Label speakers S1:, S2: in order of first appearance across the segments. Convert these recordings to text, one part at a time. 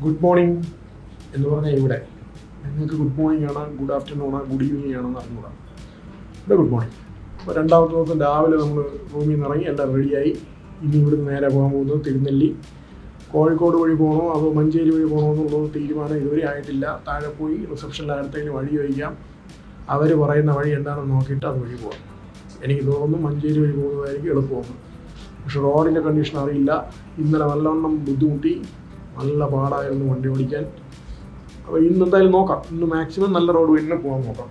S1: Good morning എന്ന് പറഞ്ഞാൽ ഇവിടെ നിങ്ങൾക്ക് ഗുഡ് മോർണിംഗ് ആണ്, ഗുഡ് ആഫ്റ്റർനൂൺ ആണ്, ഗുഡ് ഈവനിങ് ആണെന്ന് അറിഞ്ഞുകൂടാ. ഇവിടെ ഗുഡ് മോർണിംഗ്. അപ്പോൾ രണ്ടാമത്തെ ദിവസം രാവിലെ നമ്മൾ റൂമിൽ നിന്ന് ഇറങ്ങി എല്ലാം റെഡിയായി. ഇനി ഇവിടുന്ന് നേരെ പോകാൻ പോകുന്നത് തിരുനെല്ലി. കോഴിക്കോട് വഴി പോകണോ അതോ മഞ്ചേരി വഴി പോകണോ എന്നുള്ളത് തീരുമാനം ഇതുവരെ ആയിട്ടില്ല. താഴെ പോയി റിസപ്ഷനിൽ അടുത്തേക്ക് വഴി ചോദിക്കാം. അവർ പറയുന്ന വഴി എന്താണെന്ന് നോക്കിയിട്ട് അത് വഴി പോകാം. എനിക്ക് തോന്നുന്നു മഞ്ചേരി വഴി പോകുന്നതായിരിക്കും എളുപ്പമാണ്. പക്ഷെ റോഡിൻ്റെ കണ്ടീഷൻ അറിയില്ല. ഇന്നലെ നല്ലവണ്ണം ബുദ്ധിമുട്ടി, നല്ല പാടായിരുന്നു വണ്ടി ഓടിക്കാൻ. അപ്പോൾ ഇന്ന് എന്തായാലും നോക്കാം. ഇന്ന് മാക്സിമം നല്ല റോഡ് വഴി തന്നെ പോകാൻ നോക്കാം.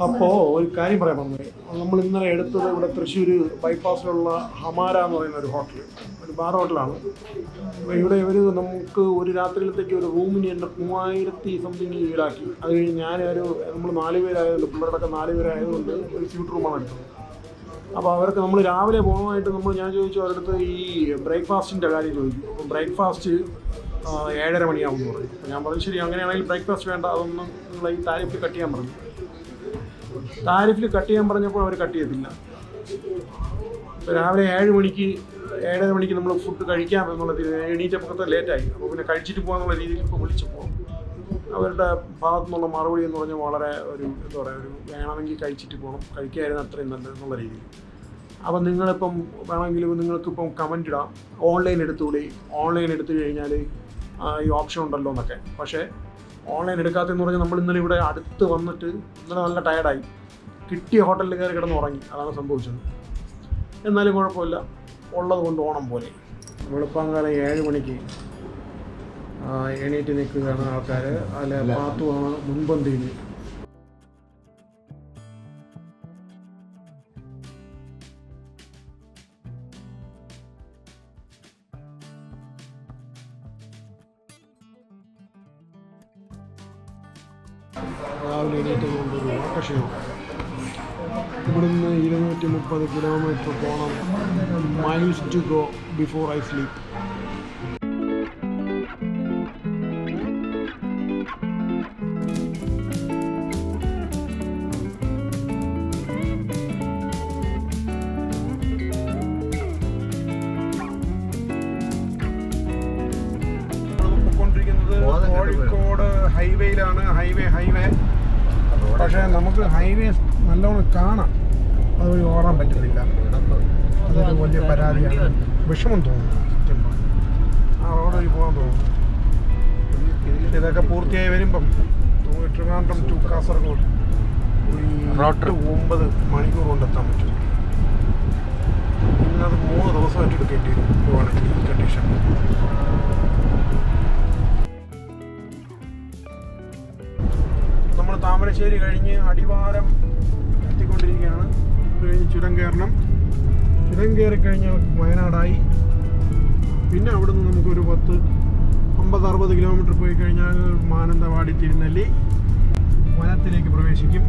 S1: അപ്പോൾ ഒരു കാര്യം പറയാൻ പറഞ്ഞത്, നമ്മൾ ഇന്നലെ എടുത്തത് ഇവിടെ തൃശ്ശൂർ ബൈപ്പാസിലുള്ള ഹമാര എന്ന് പറയുന്ന ഒരു ഹോട്ടൽ, ഒരു ബാർ ഹോട്ടലാണ്. അപ്പോൾ ഇവിടെ ഇവർ നമുക്ക് ഒരു രാത്രിയിലത്തേക്ക് ഒരു റൂമിന് എൻ്റെ 3000 സംതിങ് ഈടാക്കി. അത് കഴിഞ്ഞ് നമ്മൾ 4 പേരായതുകൊണ്ട്, പിള്ളേരടക്കം 4 പേരായതുകൊണ്ട് ഒരു സ്യൂട്ട് റൂമാണ് എടുത്തത്. അപ്പോൾ അവർക്ക് നമ്മൾ രാവിലെ പോകുന്നതായിട്ട് ഞാൻ ചോദിച്ചു അവരുടെ ഈ ബ്രേക്ക്ഫാസ്റ്റിൻ്റെ കാര്യം ചോദിച്ചു. അപ്പോൾ ബ്രേക്ക്ഫാസ്റ്റ് 7:30 മണിയാവും എന്ന് പറഞ്ഞു. അപ്പോൾ ഞാൻ പറഞ്ഞു ശരി, അങ്ങനെയാണെങ്കിൽ ബ്രേക്ക്ഫാസ്റ്റ് വേണ്ട, അതൊന്നും നിങ്ങൾ ഈ താരിഫിൽ കട്ട് ചെയ്യാൻ പറഞ്ഞു. താരിഫിൽ കട്ട് ചെയ്യാൻ പറഞ്ഞപ്പോൾ അവർ കട്ട് ചെയ്തില്ല. ഇപ്പോൾ രാവിലെ 7 മണിക്ക് 7:30 മണിക്ക് നമ്മൾ ഫുഡ് കഴിക്കാം എന്നുള്ള എണീറ്റപ്പുറത്ത് ലേറ്റായി. അപ്പോൾ പിന്നെ കഴിച്ചിട്ട് പോകാന്നുള്ള രീതിയിൽ ഇപ്പോൾ വിളിച്ചപ്പോൾ അവരുടെ ഭാഗത്തു നിന്നുള്ള മറുപടി എന്ന് പറഞ്ഞാൽ വളരെ ഒരു വേണമെങ്കിൽ കഴിച്ചിട്ട് പോകണം, കഴിക്കായിരുന്നു അത്രയും നല്ലത് എന്നുള്ള രീതിയിൽ. അപ്പം നിങ്ങളിപ്പം വേണമെങ്കിൽ നിങ്ങൾക്കിപ്പം കമൻ്റ് ഇടാം, ഓൺലൈൻ എടുത്തുകൂടി, ഓൺലൈൻ എടുത്തു കഴിഞ്ഞാൽ ഈ ഓപ്ഷൻ ഉണ്ടല്ലോ എന്നൊക്കെ. പക്ഷേ ഓൺലൈൻ എടുക്കാത്തതെന്ന് പറഞ്ഞാൽ നമ്മൾ ഇന്നലെ ഇവിടെ അടുത്ത് വന്നിട്ട് ഇന്നലെ നല്ല ടയർഡായി, കിട്ടിയ ഹോട്ടലിൽ കയറി കിടന്ന് ഉറങ്ങി. അതാണ് സംഭവിച്ചത്. എന്നാലും കുഴപ്പമില്ല, ഉള്ളത് കൊണ്ട് ഓണം പോലെ. വെളുപ്പാങ്കാലം 7 മണിക്ക് എണീറ്റ് നിൽക്കുകയാണ് ആൾക്കാർ. അതിൽ പാത്തുവാണ് മുൻപന്തിയിൽ. രാവിലെ എണീറ്റ് കൊണ്ടൊരു ഓട്ടക്ഷീണം. ഇവിടുന്ന് 230 കിലോമീറ്റർ പോകണം. Miles to go before I sleep. Kozhikode ഹൈവേയിലാണ്. ഹൈവേ പക്ഷേ നമുക്ക് ഹൈവേ നല്ലോണം കാണാം, അതുവഴി ഓടാൻ പറ്റുന്നില്ല. അതൊരു വലിയ പരാതിയാണ്. വിഷമം തോന്നുന്നു. ആ റോഡ് വഴി പോകാൻ തോന്നുന്നു. ഇതൊക്കെ പൂർത്തിയായി വരുമ്പം ട്രിവാൻഡ്രം ടു കാസർഗോഡ് 9 മണിക്കൂർ കൊണ്ടെത്താൻ പറ്റും. ഇന്നത് 3 ദിവസമായിട്ട് എടുക്കേണ്ടി വരും പോവാണെങ്കിൽ ഈ കണ്ടീഷൻ. നമ്മൾ താമരശ്ശേരി കഴിഞ്ഞ് അടിവാരം എത്തിക്കൊണ്ടിരിക്കുകയാണ്. അത് കഴിഞ്ഞ് ചുരം കയറണം. ചുരം കയറി കഴിഞ്ഞാൽ വയനാടായി. പിന്നെ അവിടെ നിന്ന് നമുക്കൊരു 50-60 കിലോമീറ്റർ പോയി കഴിഞ്ഞാൽ മാനന്തവാടി, തിരുനെല്ലി വനത്തിലേക്ക് പ്രവേശിക്കും.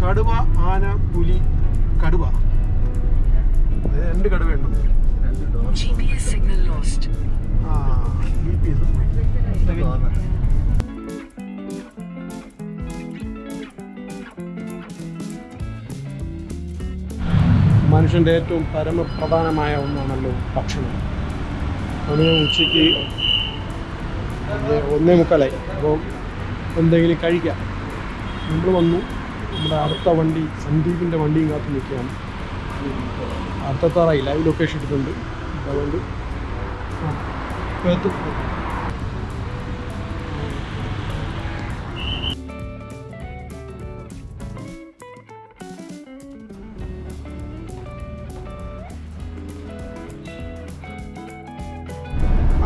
S1: കടുവ, ആന, പുലി, കടുവ, അത് 2 കടുവയുണ്ട്. GPS മനുഷ്യൻ്റെ ഏറ്റവും പരമപ്രധാനമായ ഒന്നാണല്ലോ ഭക്ഷണം. അങ്ങനെ ഉച്ചയ്ക്ക് 1:45 അപ്പോൾ എന്തെങ്കിലും കഴിക്കാം. നമ്മൾ വന്നു. നമ്മുടെ അടുത്ത വണ്ടി സന്ദീപിൻ്റെ വണ്ടിയും കാത്ത് നിൽക്കുകയാണ്. അടുത്തെത്താറായി, ലൈവ് ലൊക്കേഷൻ ഇട്ടിട്ടുണ്ട്. അതുകൊണ്ട് എത്തും.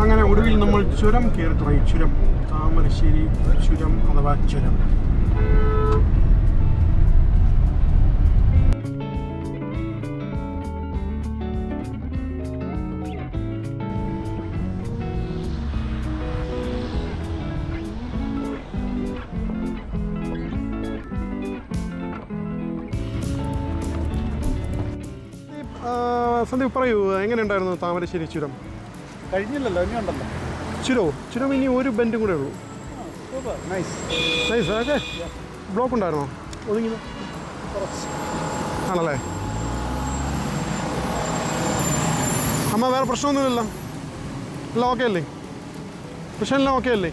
S1: അങ്ങനെ ഒടുവിൽ നമ്മൾ ചുരം കയറി തുടങ്ങി. ചുരം, താമരശ്ശേരി ചുരം അഥവാ ചുരം. സന്ദീപ് പറയൂ, എങ്ങനെയുണ്ടായിരുന്നു താമരശ്ശേരി ചുരം?
S2: കഴിഞ്ഞില്ലല്ലോ, ഇനി ഉണ്ടല്ലോ
S1: ചുരം. ഇനി ഒരു ബെൻഡും കൂടെ ഉള്ളൂ.
S2: നൈസ്.
S1: ഓക്കെ. ബ്ലോക്ക് ഉണ്ടായിരുന്നോ? ഒതുങ്ങി ആണല്ലേ? അമ്മ വേറെ പ്രശ്നമൊന്നുമില്ലല്ലോ? എല്ലാം ഓക്കെ അല്ലേ? പ്രശ്നമെല്ലാം ഓക്കെ അല്ലേ?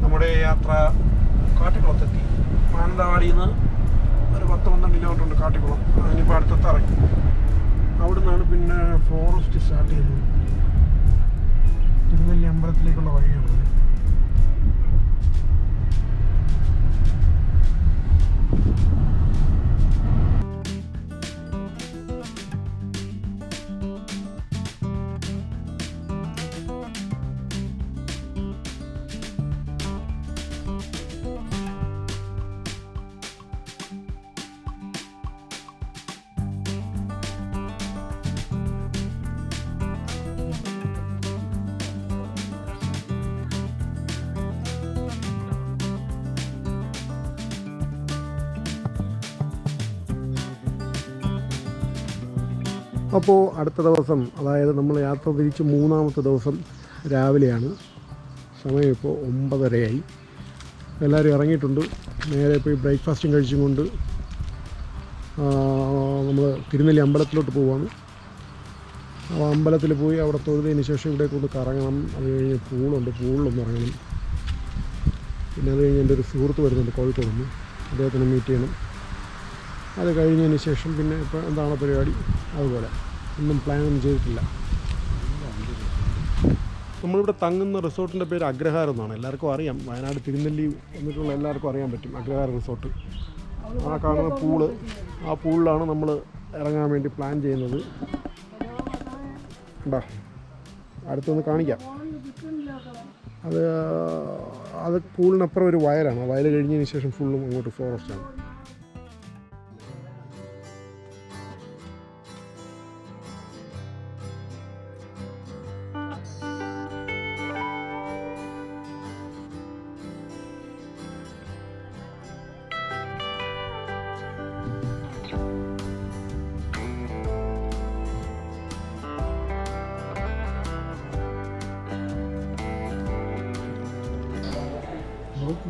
S1: നമ്മുടെ യാത്ര കാട്ടിക്കുളത്തെത്തി. മാനന്തവാടിയിൽ നിന്ന് ഒരു 10-12 കിലോമീറ്റർ ഉണ്ട് കാട്ടിക്കുളം. അതിനിപ്പോൾ അടുത്തത്ത് ഇറങ്ങി. അവിടെ നിന്നാണ് പിന്നെ ഫോറസ്റ്റ് സ്റ്റാർട്ട് ചെയ്യുന്നത്. തിരുനെല്ലി അമ്പലത്തിലേക്കുള്ള വഴിയാണ്. അപ്പോൾ അടുത്ത ദിവസം, അതായത് നമ്മൾ യാത്ര തിരിച്ച് 3-ാമത്തെ ദിവസം രാവിലെയാണ്. സമയം ഇപ്പോൾ 9:30 എല്ലാവരും ഇറങ്ങിയിട്ടുണ്ട്. നേരെ പോയി ബ്രേക്ക്ഫാസ്റ്റും കഴിച്ചും കൊണ്ട് നമ്മൾ തിരുനെല്ലി അമ്പലത്തിലോട്ട് പോവുകയാണ്. അപ്പോൾ അമ്പലത്തിൽ പോയി അവിടെ തൊഴുതിന് ശേഷം ഇവിടെ കൊണ്ട് കറങ്ങണം. അത് കഴിഞ്ഞ് പൂളിലൊന്ന് ഇറങ്ങണം. പിന്നെ അത് കഴിഞ്ഞ് എൻ്റെ ഒരു സുഹൃത്ത് വരുന്നുണ്ട് കോഴിക്കോട് നിന്ന്, അദ്ദേഹത്തിന് മീറ്റ് ചെയ്യണം. അത് കഴിഞ്ഞതിന് ശേഷം പിന്നെ ഇപ്പോൾ എന്താണ് പരിപാടി അതുപോലെ ഒന്നും പ്ലാനൊന്നും ചെയ്തിട്ടില്ല. നമ്മളിവിടെ തങ്ങുന്ന റിസോർട്ടിൻ്റെ പേര് അഗ്രഹാരം എന്നാണ്. എല്ലാവർക്കും അറിയാം, വയനാട് തിരുനെല്ലി എന്നിട്ടുള്ള എല്ലാവർക്കും അറിയാൻ പറ്റും അഗ്രഹാരം റിസോർട്ട്. ആ കാണുന്ന ആ പൂളിലാണ് നമ്മൾ ഇറങ്ങാൻ വേണ്ടി പ്ലാൻ ചെയ്യുന്നത്. ഉണ്ടാ അടുത്തൊന്ന് കാണിക്കാം. അത് പൂളിനപ്പുറം ഒരു വയലാണ്. വയൽ കഴിഞ്ഞതിന് ശേഷം ഫുള്ളും അങ്ങോട്ട് ഫോറസ്റ്റാണ്.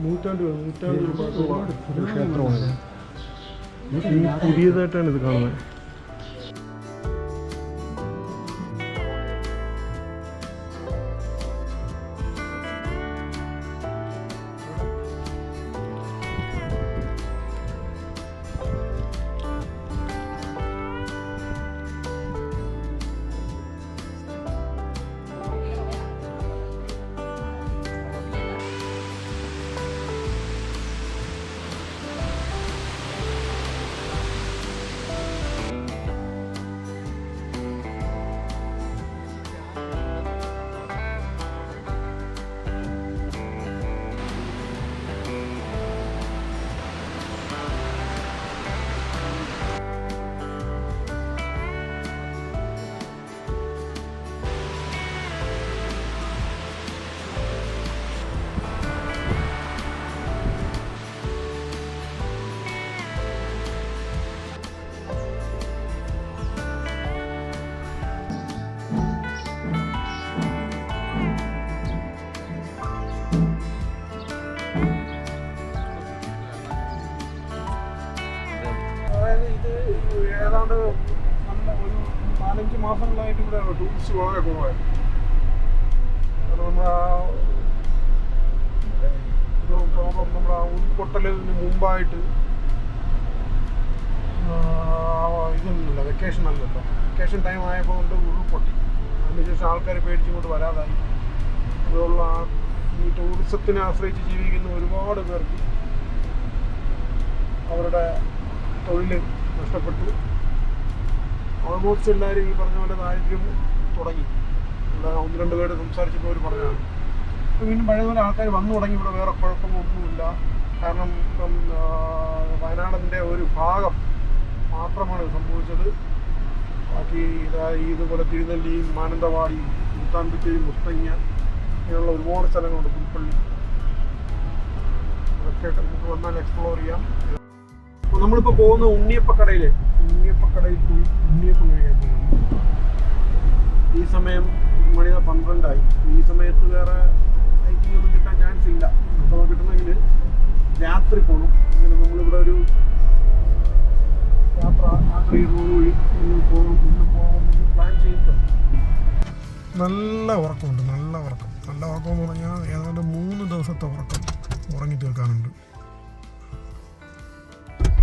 S1: നൂറ്റാണ്ട് ഒരു ക്ഷേത്രമാണ്. പുതിയതായിട്ടാണ് ഇത് കാണുന്നത്. ഏതാണ്ട് ഒരു 4-5 മാസങ്ങളായിട്ട് ഇവിടെ ടൂറിസ്റ്റ് വളരെ കുറവായിരുന്നു. കാരണം നമ്മുടെ ഉൾപ്പൊട്ടലിന് മുമ്പായിട്ട് ഇതൊന്നുമില്ല, വെക്കേഷൻ അല്ലല്ലോ. വെക്കേഷൻ ടൈം ആയപ്പോൾ കൊണ്ട് ഉരുൾപൊട്ടി. അതിനുശേഷം ആൾക്കാർ പേടിച്ചിങ്ങോട്ട് വരാതായി. അതുള്ള ഈ ടൂറിസത്തിനെ ആശ്രയിച്ച് ജീവിക്കുന്ന ഒരുപാട് പേർക്ക് അവരുടെ തൊഴിൽ നഷ്ടപ്പെട്ടു. ഓൾമോസ്റ്റ് എല്ലാവരും ഈ പറഞ്ഞ പോലെ ദാരിദ്ര്യം തുടങ്ങി. ഇവിടെ 1-2 പേര് സംസാരിച്ചപ്പോൾ അവർ പറഞ്ഞതാണ്. ഇപ്പോൾ വീണ്ടും പഴയതുപോലെ ആൾക്കാർ വന്നു തുടങ്ങി. ഇവിടെ വേറെ കുഴപ്പമൊന്നുമില്ല. കാരണം ഇപ്പം വയനാടിൻ്റെ ഒരു ഭാഗം മാത്രമാണ് സംഭവിച്ചത്. ബാക്കി ഇതുപോലെ തിരുനെല്ലിയും മാനന്തവാടിയും സുൽത്താൻബത്തേരിയും മുത്തങ്ങ ഇങ്ങനെയുള്ള ഒരുപാട് സ്ഥലങ്ങളുണ്ട്. പുൽപ്പള്ളി അതൊക്കെ നമുക്ക് വന്നാൽ എക്സ്പ്ലോർ ചെയ്യാം. അപ്പോൾ നമ്മളിപ്പോൾ പോകുന്ന ഉണ്ണിയപ്പക്കടയിൽ പോയി ഉണ്ണിയപ്പം കഴിക്കാൻ പോകുന്നു. ഈ സമയം മണി 12 ഈ സമയത്ത് വേറെ സൈറ്റിംഗ് ഒന്നും കിട്ടാൻ ചാൻസ് ഇല്ല. അഥവാ കിട്ടണമെങ്കിൽ രാത്രി പോകണം. അങ്ങനെ നമ്മളിവിടെ ഒരു രാത്രി റോഡ് വഴി ഇന്ന് പോകാമെന്ന് പ്ലാൻ ചെയ്തിട്ടുണ്ട്. നല്ല ഉറക്കമുണ്ട്. നല്ല ഉറക്കം എന്ന് പറഞ്ഞാൽ ഏതാണ്ട് 3 ദിവസത്തെ ഉറക്കം ഉറങ്ങി തീർക്കാനുണ്ട്.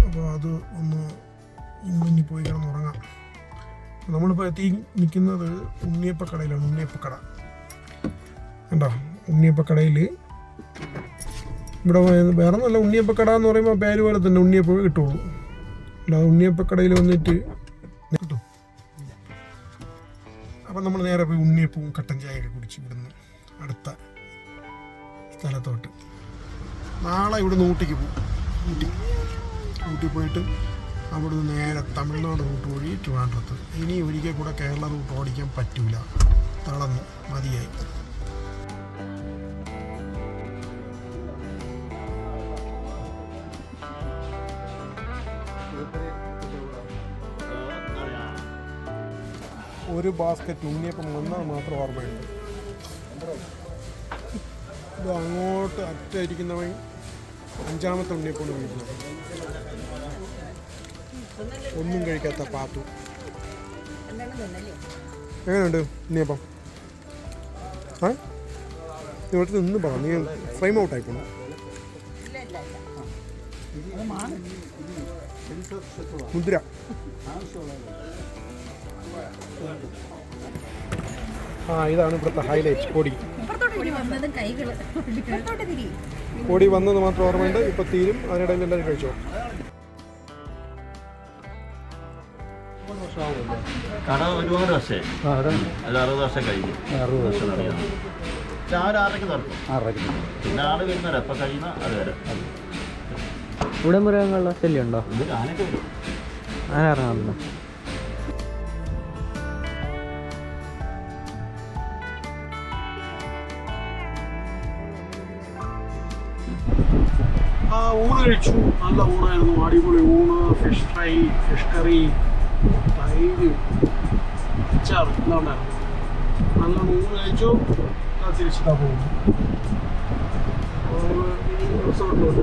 S1: അപ്പോൾ അത് ഒന്ന് ഇനി പോയി കിടന്ന് ഉറങ്ങാം. നമ്മളിപ്പോൾ എത്തി നിൽക്കുന്നത് ഉണ്ണിയപ്പക്കടയിലാണ്. ഉണ്ണിയപ്പക്കട കണ്ടോ? ഉണ്ണിയപ്പക്കടയിൽ ഇവിടെ വേറെ നല്ല ഉണ്ണിയപ്പക്കട എന്ന് പറയുമ്പോൾ പേര് പോലെ തന്നെ ഉണ്ണിയപ്പം കിട്ടുള്ളൂ. അല്ലാതെ ഉണ്ണിയപ്പക്കടയിൽ വന്നിട്ട് കിട്ടും. അപ്പം നമ്മൾ നേരെ പോയി ഉണ്ണിയപ്പവും കട്ടൻ ചായയൊക്കെ കുടിച്ച് ഇവിടുന്ന് അടുത്ത സ്ഥലത്തോട്ട്. നാളെ ഇവിടുന്ന് ഊട്ടിക്ക് പോകും. ഊട്ടി പോയിട്ട് അവിടുന്ന് നേരെ തമിഴ്നാട് റൂട്ട് വഴി ട്രിവാൻഡ്രത്ത്. ഇനി ഒരിക്കൽ കൂടെ കേരള റൂട്ട് ഓടിക്കാൻ പറ്റില്ല. തളർന്നു, മതിയായി. ഒരു ബാസ്ക്കറ്റ് ഉണ്ണിയപ്പം വന്നാൽ മാത്രം ഓർമ്മയുണ്ട്. ഇത് അങ്ങോട്ട് അറ്റായിരിക്കുന്നവൻ 5ാമത്തെ ഉണ്ണിയപ്പം വീട്ടിലാണ്. ഒന്നും കഴിക്കാത്ത പാത്തു. എങ്ങനെയുണ്ട് ഉണ്ണിയപ്പം? ഇവിടുത്തെ നിന്ന് പറ, നീ ഫ്രെയിം ഔട്ട് ആയിക്കോളൂ. മുദ്ര ഇതാണ് ഇവിടുത്തെ ഹൈലൈറ്റ്. പൊടി വന്നത് മാത്രം ഓർമ്മയുണ്ട്. ഇപ്പൊ തീരും. അതിനിടയിൽ എല്ലാവരും കഴിച്ചോ.
S3: കട ഒരുപാട് വർഷമായി. അത് 60 വർഷം കഴിഞ്ഞു. 60 വർഷം അറിയാം. രാവിലെ 6:00 നടത്തും. പിന്നെ ആട് വരുന്നവരെ എപ്പോൾ കഴിയുന്ന അത് വരെ.
S4: ഇവിടെ മൃഗങ്ങളുടെ ശല്യം ഉണ്ടോ?
S3: ഇത് ആനയൊക്കെ വരും.
S4: ആന ഇറങ്ങാറുണ്ടോ?
S1: ഊണ് കഴിച്ചു. നല്ല ഊണായിരുന്നു. അടിപൊളി ഊണ്, ഫിഷ് ഫ്രൈ, ഫിഷ് കറി, തൈര്, അച്ചാർ എല്ലാം ഉണ്ടായിരുന്നു. നല്ല ഊണ് കഴിച്ചു. തിരിച്ചിട്ടാ പോകുന്നു റിസോർട്ടിലോട്ട്.